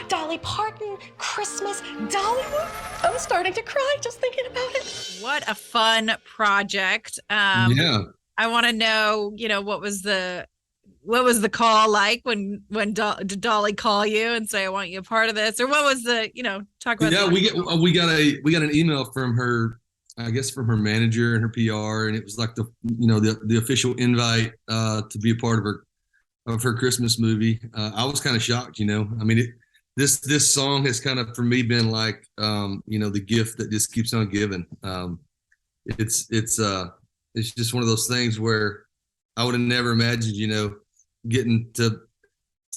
Dolly Parton, Christmas, Dollywood. I'm starting to cry just thinking about it. What a fun project. Yeah. I want to know, what was the call like did Dolly call you and say, I want you a part of this? Or what was talk about Yeah, we got an email from her, I guess from her manager and her PR, and it was like the official invite to be a part of her Christmas movie. I was kind of shocked, I mean, this song has kind of for me been like the gift that just keeps on giving. It's just one of those things where I would have never imagined, getting to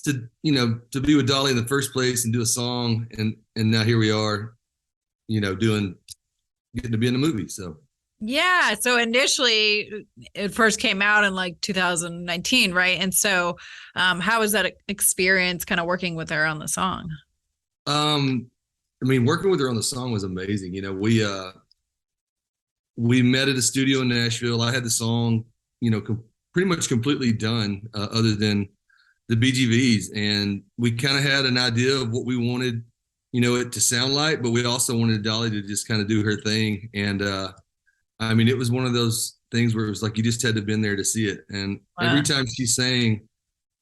be with Dolly in the first place and do a song, and now here we are, getting to be in the movie. So yeah. So initially it first came out in like 2019, right? And so how was that experience kind of working with her on the song? I mean, working with her on the song was amazing. We met at a studio in Nashville. I had the song, pretty much completely done, other than the BGVs, and we kind of had an idea of what we wanted, it to sound like, but we also wanted Dolly to just kind of do her thing. And I mean, it was one of those things where it was like you just had to have been there to see it. And Wow. Every time she sang,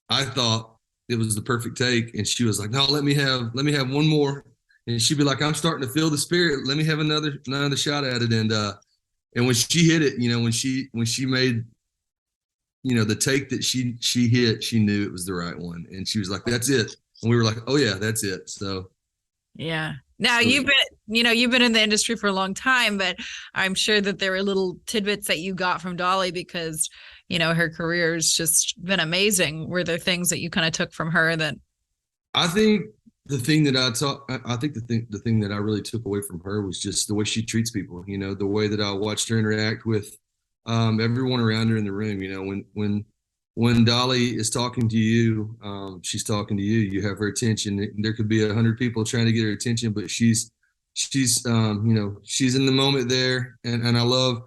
I thought it was the perfect take, and she was like, "No, let me have one more." And she'd be like, "I'm starting to feel the spirit. Let me have another shot at it." And when she hit it, when she made, the take that she hit, she knew it was the right one, and she was like, "That's it." And we were like, "Oh yeah, that's it." So yeah. Now you've been in the industry for a long time, but I'm sure that there were little tidbits that you got from Dolly because, her career has just been amazing. Were there things that you kind of took from her that? I think the thing that the thing that I really took away from her was just the way she treats people, the way that I watched her interact with everyone around her in the room. When Dolly is talking to you, she's talking to you. You have her attention. There could be 100 people trying to get her attention, but she's she's in the moment there. And I love,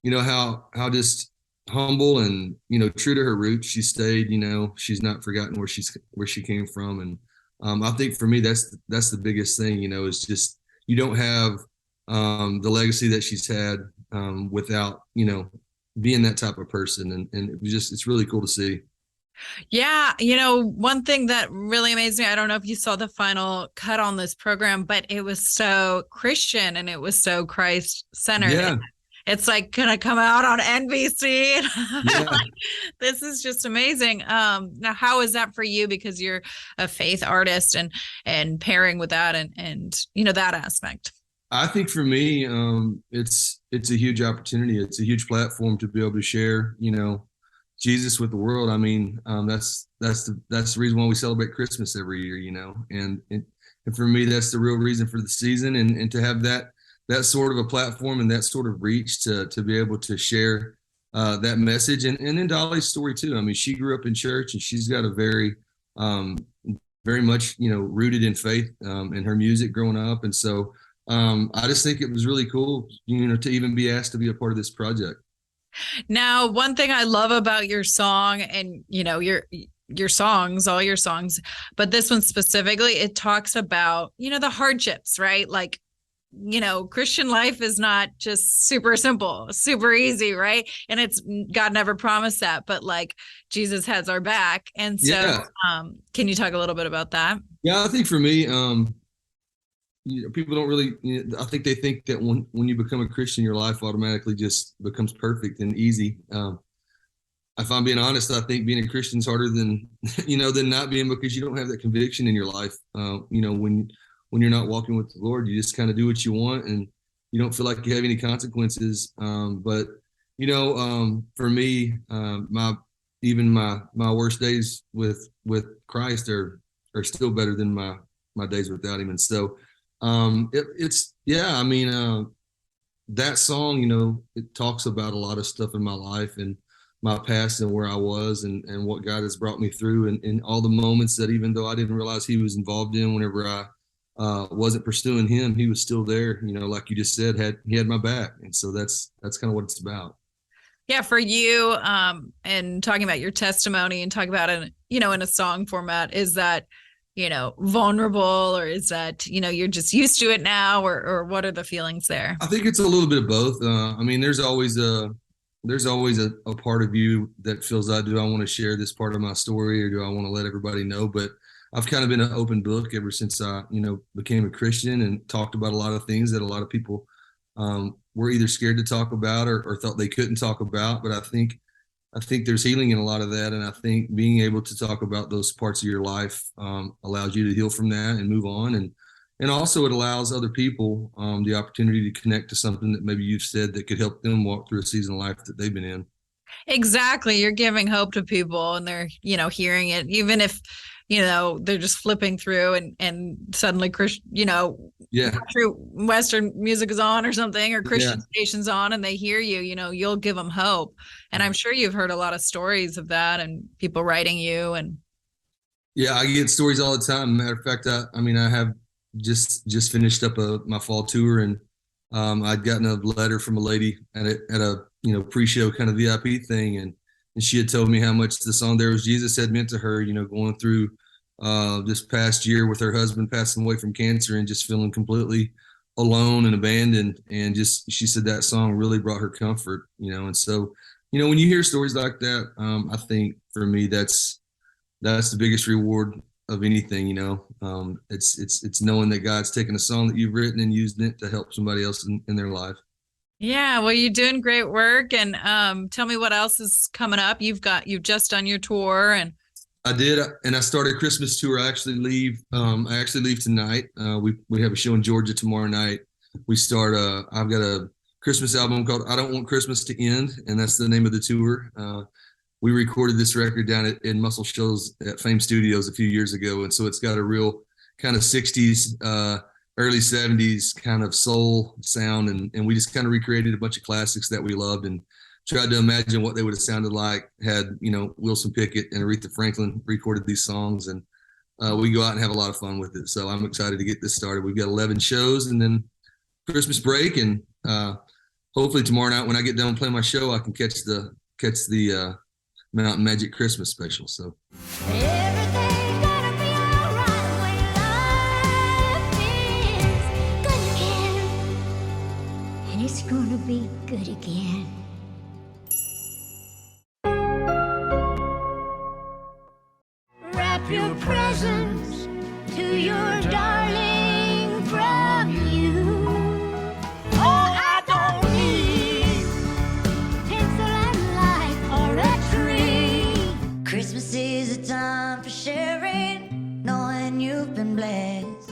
how just humble and, true to her roots she stayed. She's not forgotten where she came from. And I think for me, that's the biggest thing, is just you don't have the legacy that she's had without, being that type of person. And it's really cool to see. Yeah, one thing that really amazed me, I don't know if you saw the final cut on this program, but it was so Christian and it was so Christ centered. Yeah. It's like gonna come out on NBC. Yeah. Like, this is just amazing. Now, how is that for you? Because you're a faith artist and pairing with that and that aspect. I think for me, it's a huge opportunity. It's a huge platform to be able to share, Jesus with the world. I mean, that's the reason why we celebrate Christmas every year, and for me, that's the real reason for the season, and to have that sort of a platform and that sort of reach to be able to share that message. And then Dolly's story too. I mean, she grew up in church, and she's got a very much, rooted in faith in her music growing up. And so I just think it was really cool, to even be asked to be a part of this project. Now, one thing I love about your song and, your songs, all your songs, but this one specifically, it talks about, the hardships, right? Like, Christian life is not just super simple, super easy, right? And it's God never promised that, but like Jesus has our back. And so, yeah. Can you talk a little bit about that? Yeah, I think for me, people don't really, I think they think that when you become a Christian, your life automatically just becomes perfect and easy. If I'm being honest, I think being a Christian is harder than, than not being, because you don't have that conviction in your life. When you're not walking with the Lord, you just kind of do what you want, and you don't feel like you have any consequences. But for me, my worst days with Christ are still better than my days without Him. And so that song, it talks about a lot of stuff in my life and my past and where I was and what God has brought me through, and all the moments that even though I didn't realize He was involved in, whenever I wasn't pursuing Him, He was still there, like you just said, He had my back. And so that's kind of what it's about. Yeah, for you, and talking about your testimony and talking about it, in a song format, is that vulnerable, or is that, you're just used to it now, or what are the feelings there? I think it's a little bit of both. I mean, there's always a part of you that feels like, do I want to share this part of my story, or do I want to let everybody know? But I've kind of been an open book ever since I, became a Christian, and talked about a lot of things that a lot of people were either scared to talk about, or thought they couldn't talk about. But I think there's healing in a lot of that. And I think being able to talk about those parts of your life allows you to heal from that and move on. And also it allows other people the opportunity to connect to something that maybe you've said that could help them walk through a season of life that they've been in. Exactly. You're giving hope to people, and they're, hearing it, even if, they're just flipping through and suddenly, true Western music is on or something, or Christian stations on, and they hear you, you'll give them hope. And I'm sure you've heard a lot of stories of that, and people writing you. And yeah, I get stories all the time. Matter of fact, I have just finished up my fall tour, and I'd gotten a letter from a lady at a pre-show kind of VIP thing, and she had told me how much the song "There Was Jesus" had meant to her, going through this past year with her husband passing away from cancer, and just feeling completely alone and abandoned. And she said that song really brought her comfort, and so, when you hear stories like that, I think for me, that's the biggest reward of anything. It's knowing that God's taken a song that you've written and used it to help somebody else in their life. Yeah, well, you're doing great work. And tell me what else is coming up. You've just done your tour. And I did, and I started a Christmas tour. I actually leave tonight. We have a show in Georgia tomorrow night. We start. I've got a Christmas album called "I Don't Want Christmas to End," and that's the name of the tour. We recorded this record down in Muscle Shoals at Fame Studios a few years ago, and so it's got a real kind of '60s, early '70s kind of soul sound, and we just kind of recreated a bunch of classics that we loved, and tried to imagine what they would have sounded like had Wilson Pickett and Aretha Franklin recorded these songs. And we go out and have a lot of fun with it. So I'm excited to get this started. We've got 11 shows, and then Christmas break, and hopefully tomorrow night when I get done playing my show, I can catch the Mountain Magic Christmas special. So Everything's gonna be alright when life is good again, and it's gonna be good again. Wrap your presents to your darling from you. Oh, I don't need pencil and light or a tree. Christmas is a time for sharing, knowing you've been blessed.